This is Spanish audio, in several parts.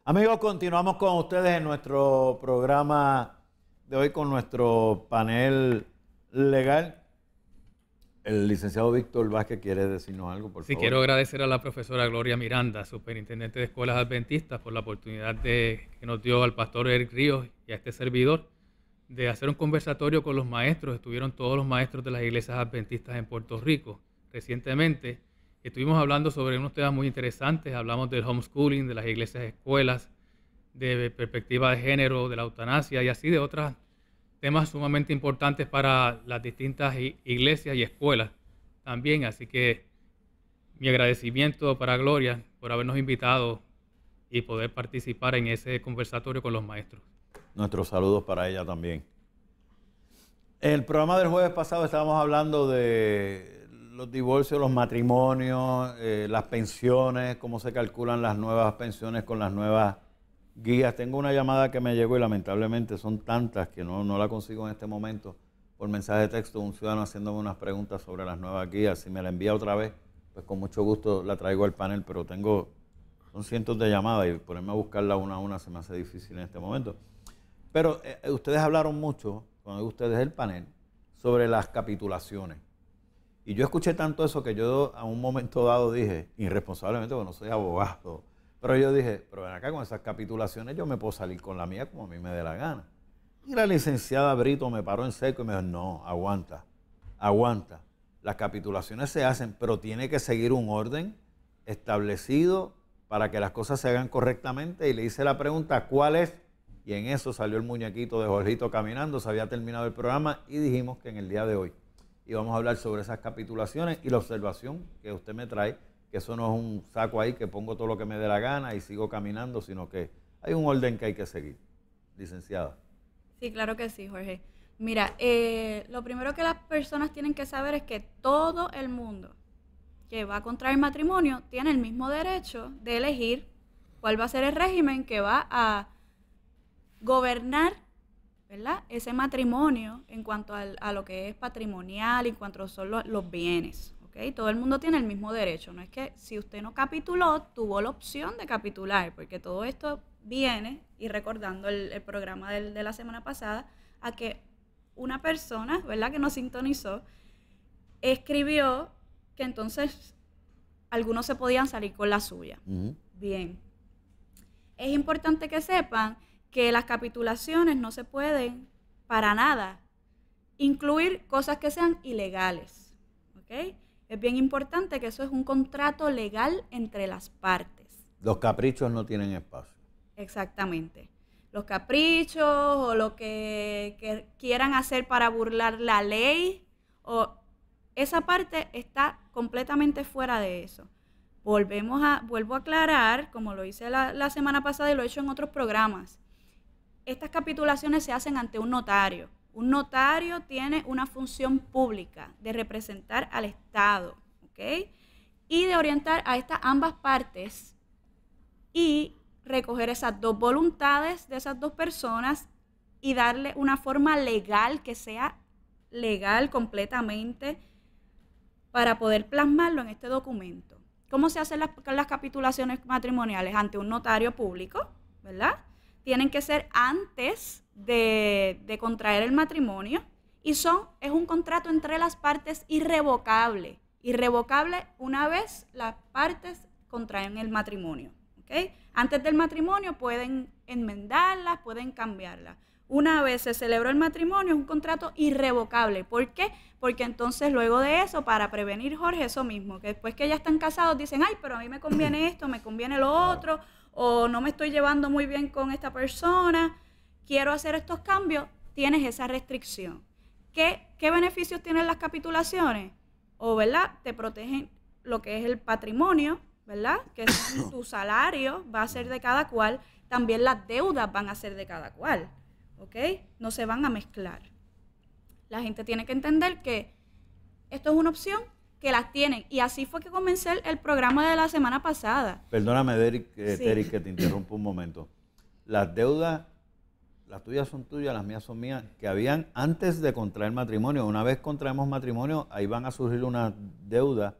Amigos, continuamos con ustedes en nuestro programa de hoy con nuestro panel legal. El licenciado Víctor Vázquez quiere decirnos algo, por favor. Sí, quiero agradecer a la profesora Gloria Miranda, superintendente de Escuelas Adventistas, por la oportunidad que nos dio al pastor Eric Ríos y a este servidor de hacer un conversatorio con los maestros. Estuvieron todos los maestros de las iglesias adventistas en Puerto Rico recientemente. Estuvimos hablando sobre unos temas muy interesantes. Hablamos del homeschooling, de las iglesias escuelas, de perspectiva de género, de la eutanasia y así de otros temas sumamente importantes para las distintas iglesias y escuelas también. Así que mi agradecimiento para Gloria por habernos invitado y poder participar en ese conversatorio con los maestros. Nuestros saludos para ella también. En el programa del jueves pasado estábamos hablando de los divorcios, los matrimonios, las pensiones, cómo se calculan las nuevas pensiones con las nuevas guías. Tengo una llamada que me llegó y lamentablemente son tantas que no la consigo en este momento por mensaje de texto. Un ciudadano haciéndome unas preguntas sobre las nuevas guías. Si me la envía otra vez, pues con mucho gusto la traigo al panel, pero son cientos de llamadas y ponerme a buscarla una a una se me hace difícil en este momento. Pero ustedes hablaron mucho, cuando ustedes el panel, sobre las capitulaciones. Y yo escuché tanto eso que yo a un momento dado dije, irresponsablemente, porque no soy abogado, pero yo dije, pero ven acá, con esas capitulaciones yo me puedo salir con la mía como a mí me dé la gana. Y la licenciada Brito me paró en seco y me dijo, no, aguanta. Las capitulaciones se hacen, pero tiene que seguir un orden establecido para que las cosas se hagan correctamente. Y le hice la pregunta, ¿cuál es? Y en eso salió el muñequito de Jorgito caminando, se había terminado el programa y dijimos que en el día de hoy íbamos a hablar sobre esas capitulaciones y la observación que usted me trae, que eso no es un saco ahí que pongo todo lo que me dé la gana y sigo caminando, sino que hay un orden que hay que seguir. Licenciada. Sí, claro que sí, Jorge. Mira, lo primero que las personas tienen que saber es que todo el mundo que va a contraer matrimonio tiene el mismo derecho de elegir cuál va a ser el régimen que va a gobernar, ¿verdad?, ese matrimonio en cuanto a lo que es patrimonial, en cuanto son los bienes. ¿Okay? Todo el mundo tiene el mismo derecho. No es que si usted no capituló, tuvo la opción de capitular, porque todo esto viene, y recordando el programa de la semana pasada, a que una persona, ¿verdad?, que nos sintonizó, escribió que entonces algunos se podían salir con la suya. Bien. Es importante que sepan que las capitulaciones no se pueden para nada incluir cosas que sean ilegales. ¿Okay? Es bien importante que eso es un contrato legal entre las partes. Los caprichos no tienen espacio. Exactamente. Los caprichos o lo que quieran hacer para burlar la ley, o esa parte está completamente fuera de eso. Vuelvo a aclarar, como lo hice la semana pasada y lo he hecho en otros programas. Estas capitulaciones se hacen ante un notario. Un notario tiene una función pública de representar al Estado, ¿ok? Y de orientar a ambas partes y recoger esas dos voluntades de esas dos personas y darle una forma legal que sea legal completamente para poder plasmarlo en este documento. ¿Cómo se hacen las capitulaciones matrimoniales? Ante un notario público, ¿verdad? Tienen que ser antes de contraer el matrimonio y es un contrato entre las partes irrevocable. Irrevocable una vez las partes contraen el matrimonio. ¿Okay? Antes del matrimonio pueden enmendarlas, pueden cambiarlas. Una vez se celebró el matrimonio es un contrato irrevocable. ¿Por qué? Porque entonces luego de eso, para prevenir, Jorge, eso mismo, que después que ya están casados dicen, ay, pero a mí me conviene esto, me conviene lo otro, o no me estoy llevando muy bien con esta persona, quiero hacer estos cambios, tienes esa restricción. ¿Qué beneficios tienen las capitulaciones? O, ¿verdad?, te protegen lo que es el patrimonio, ¿verdad?, que son tu salario, va a ser de cada cual, también las deudas van a ser de cada cual, ¿ok? No se van a mezclar. La gente tiene que entender que esto es una opción que las tienen. Y así fue que comencé el programa de la semana pasada. Perdóname, Derek, Sí. Terry, que te interrumpo un momento. Las deudas, las tuyas son tuyas, las mías son mías, que habían antes de contraer matrimonio. Una vez contraemos matrimonio, ahí van a surgir unas deudas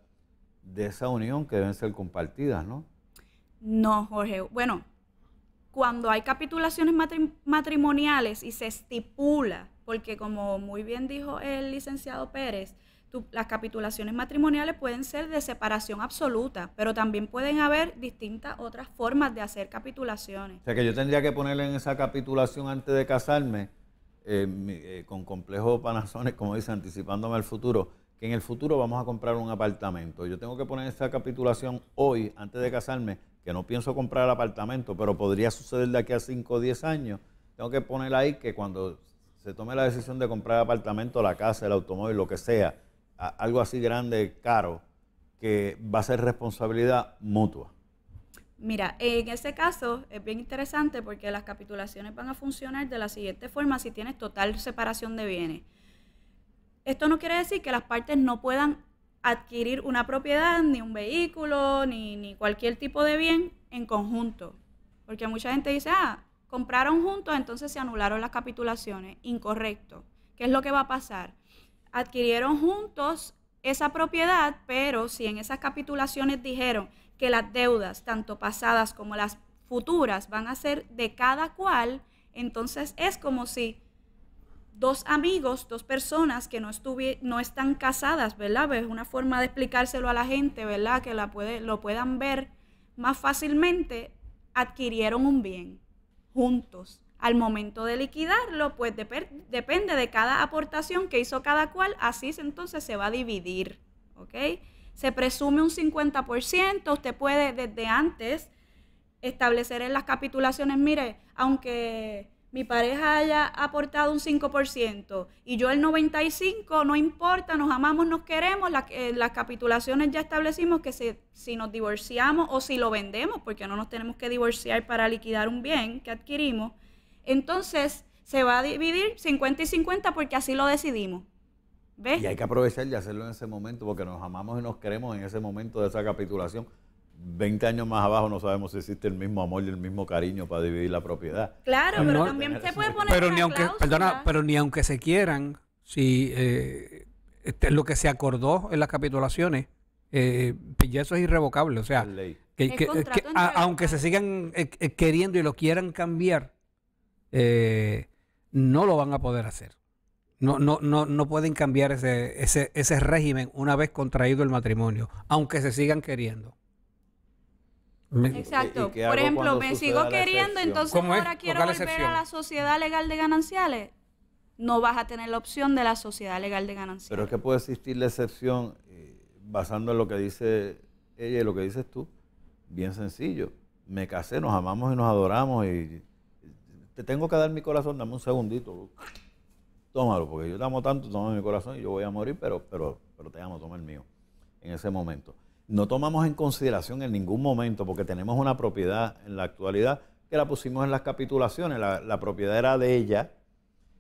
de esa unión que deben ser compartidas, ¿no? No, Jorge. Bueno, cuando hay capitulaciones matrimoniales y se estipula, porque como muy bien dijo el licenciado Pérez, las capitulaciones matrimoniales pueden ser de separación absoluta, pero también pueden haber distintas otras formas de hacer capitulaciones. O sea que yo tendría que ponerle en esa capitulación antes de casarme, con complejo Panasonic, como dice, anticipándome al futuro, que en el futuro vamos a comprar un apartamento. Yo tengo que poner esa capitulación hoy, antes de casarme, que no pienso comprar el apartamento, pero podría suceder de aquí a 5 o 10 años. Tengo que poner ahí que cuando se tome la decisión de comprar el apartamento, la casa, el automóvil, lo que sea, algo así grande, caro, que va a ser responsabilidad mutua. Mira, en ese caso es bien interesante porque las capitulaciones van a funcionar de la siguiente forma si tienes total separación de bienes. Esto no quiere decir que las partes no puedan adquirir una propiedad, ni un vehículo, ni cualquier tipo de bien en conjunto. Porque mucha gente dice, compraron juntos, entonces se anularon las capitulaciones. Incorrecto. ¿Qué es lo que va a pasar? Adquirieron juntos esa propiedad, pero si en esas capitulaciones dijeron que las deudas, tanto pasadas como las futuras, van a ser de cada cual, entonces es como si dos amigos, dos personas que no están casadas, ¿verdad? Es una forma de explicárselo a la gente, ¿verdad? Que lo puedan ver más fácilmente, adquirieron un bien juntos. Al momento de liquidarlo, pues depende de cada aportación que hizo cada cual, así entonces se va a dividir, ¿ok? Se presume un 50%, usted puede desde antes establecer en las capitulaciones, mire, aunque mi pareja haya aportado un 5% y yo el 95%, no importa, nos amamos, nos queremos, las capitulaciones ya establecimos que si nos divorciamos o si lo vendemos, porque no nos tenemos que divorciar para liquidar un bien que adquirimos, entonces se va a dividir 50 y 50 porque así lo decidimos. ¿Ves? Y hay que aprovechar y hacerlo en ese momento porque nos amamos y nos queremos en ese momento de esa capitulación. 20 años más abajo no sabemos si existe el mismo amor y el mismo cariño para dividir la propiedad. Claro, pero también se puede poner pero ni aunque se quieran, si lo que se acordó en las capitulaciones, ya eso es irrevocable. O sea, aunque se sigan queriendo y lo quieran cambiar, no lo van a poder hacer. No pueden cambiar ese régimen una vez contraído el matrimonio, aunque se sigan queriendo. Exacto. Por ejemplo, me sigo queriendo, entonces ahora quiero volver a la sociedad legal de gananciales. No vas a tener la opción de la sociedad legal de gananciales. Pero es que puede existir la excepción basando en lo que dice ella y lo que dices tú. Bien sencillo. Me casé, nos amamos y nos adoramos y te tengo que dar mi corazón, dame un segundito. Tómalo, porque yo te amo tanto, toma mi corazón y yo voy a morir, pero te amo, toma el mío en ese momento. No tomamos en consideración en ningún momento, porque tenemos una propiedad en la actualidad que la pusimos en las capitulaciones. La propiedad era de ella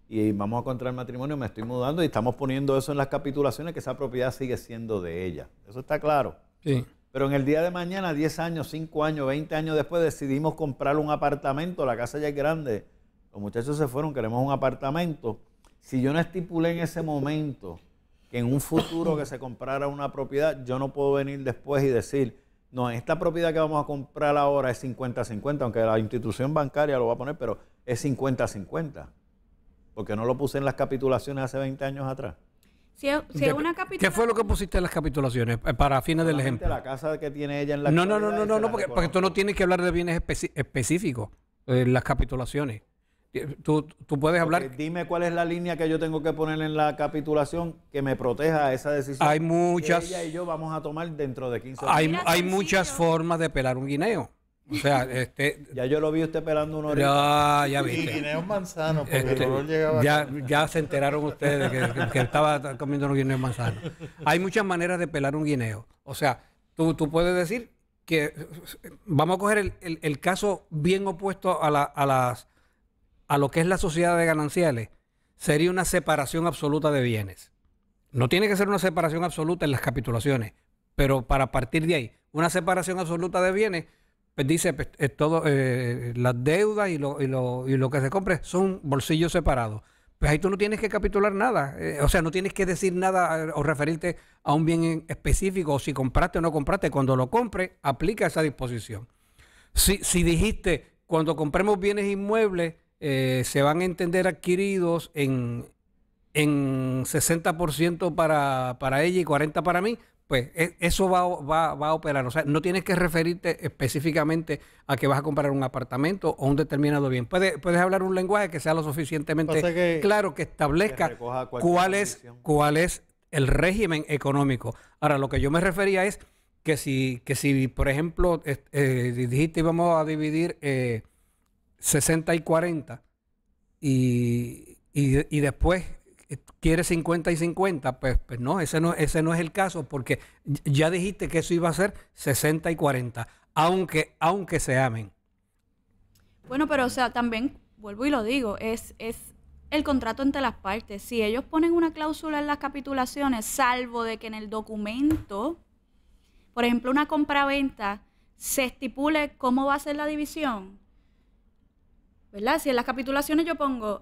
y vamos a contraer matrimonio, me estoy mudando y estamos poniendo eso en las capitulaciones, que esa propiedad sigue siendo de ella. Eso está claro. Sí. Pero en el día de mañana, 10 años, 5 años, 20 años después, decidimos comprar un apartamento, la casa ya es grande, los muchachos se fueron, queremos un apartamento. Si yo no estipulé en ese momento que en un futuro que se comprara una propiedad, yo no puedo venir después y decir, no, esta propiedad que vamos a comprar ahora es 50-50, aunque la institución bancaria lo va a poner, pero es 50-50, porque no lo puse en las capitulaciones hace 20 años atrás. Si es una capitulación... ¿Qué fue lo que pusiste en las capitulaciones para fines del ejemplo? La casa que tiene ella en la No, porque tú no tienes que hablar de bienes específicos en las capitulaciones. Tú puedes hablar... Dime cuál es la línea que yo tengo que poner en la capitulación que me proteja esa decisión. Hay muchas... Que ella y yo vamos a tomar dentro de 15 años. Hay muchas formas de pelar un guineo. O sea, ya yo lo vi usted pelando uno ahorita. Ya viste. Y guineos manzanos, porque el olor llegaba... Ya se enteraron ustedes que estaba comiendo unos guineos manzanos. Hay muchas maneras de pelar un guineo. O sea, tú puedes decir que... Vamos a coger el caso bien opuesto a lo que es la sociedad de gananciales. Sería una separación absoluta de bienes. No tiene que ser una separación absoluta en las capitulaciones, pero para partir de ahí, una separación absoluta de bienes, pues dice, pues, las deudas y lo que se compre son bolsillos separados. Pues ahí tú no tienes que capitular nada. O sea, no tienes que decir nada o referirte a un bien específico, o si compraste o no compraste. Cuando lo compres, aplica esa disposición. Si dijiste, cuando compremos bienes inmuebles, se van a entender adquiridos en 60% para ella y 40% para mí, pues eso va a operar. O sea, no tienes que referirte específicamente a que vas a comprar un apartamento o un determinado bien. Puedes hablar un lenguaje que sea lo suficientemente claro, que establezca cuál es el régimen económico. Ahora, lo que yo me refería es que si por ejemplo, dijiste íbamos a dividir 60 y 40 y después quiere 50 y 50, pues no, ese no es el caso, porque ya dijiste que eso iba a ser 60 y 40, aunque se amen. Bueno, pero o sea, también, vuelvo y lo digo, es el contrato entre las partes. Si ellos ponen una cláusula en las capitulaciones, salvo de que en el documento, por ejemplo, una compraventa, se estipule cómo va a ser la división, ¿verdad? Si en las capitulaciones yo pongo,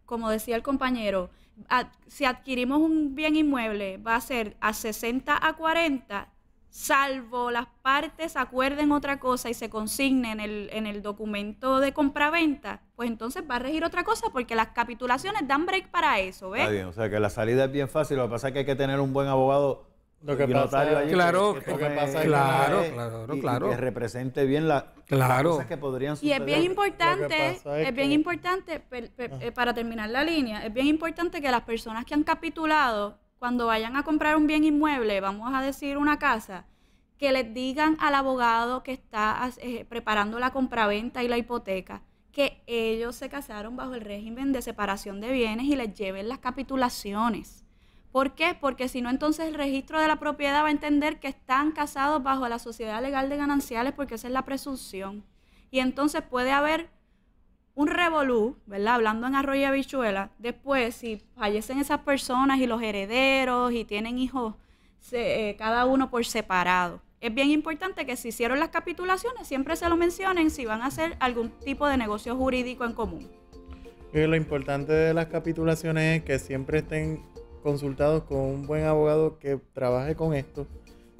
como decía el compañero, si adquirimos un bien inmueble, va a ser a 60 a 40, salvo las partes acuerden otra cosa y se consigne en el documento de compraventa, pues entonces va a regir otra cosa, porque las capitulaciones dan break para eso, ¿ves? Está bien, o sea que la salida es bien fácil, lo que pasa es que hay que tener un buen abogado. Lo que pasa es que represente bien las cosas que podrían suceder. Y es bien importante, para terminar la línea, es bien importante que las personas que han capitulado, cuando vayan a comprar un bien inmueble, vamos a decir una casa, que les digan al abogado que está preparando la compraventa y la hipoteca, que ellos se casaron bajo el régimen de separación de bienes y les lleven las capitulaciones. ¿Por qué? Porque si no, entonces el registro de la propiedad va a entender que están casados bajo la sociedad legal de gananciales, porque esa es la presunción. Y entonces puede haber un revolú, ¿verdad? Hablando en arroyo y habichuela. Después, si fallecen esas personas y los herederos y tienen hijos, cada uno por separado. Es bien importante que si hicieron las capitulaciones, siempre se lo mencionen si van a hacer algún tipo de negocio jurídico en común. Y lo importante de las capitulaciones es que siempre estén consultados con un buen abogado que trabaje con esto,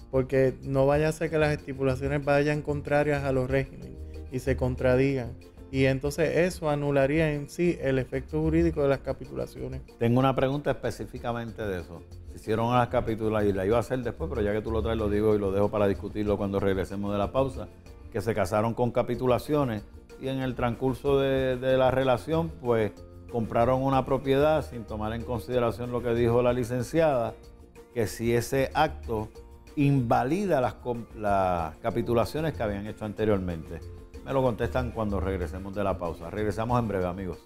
porque no vaya a ser que las estipulaciones vayan contrarias a los regímenes y se contradigan, y entonces eso anularía en sí el efecto jurídico de las capitulaciones. Tengo una pregunta específicamente de eso. Se hicieron las capitulaciones y la iba a hacer después, pero ya que tú lo traes, lo digo y lo dejo para discutirlo cuando regresemos de la pausa, que se casaron con capitulaciones y en el transcurso de la relación, pues compraron una propiedad sin tomar en consideración lo que dijo la licenciada, que si ese acto invalida las capitulaciones que habían hecho anteriormente. Me lo contestan cuando regresemos de la pausa. Regresamos en breve, amigos.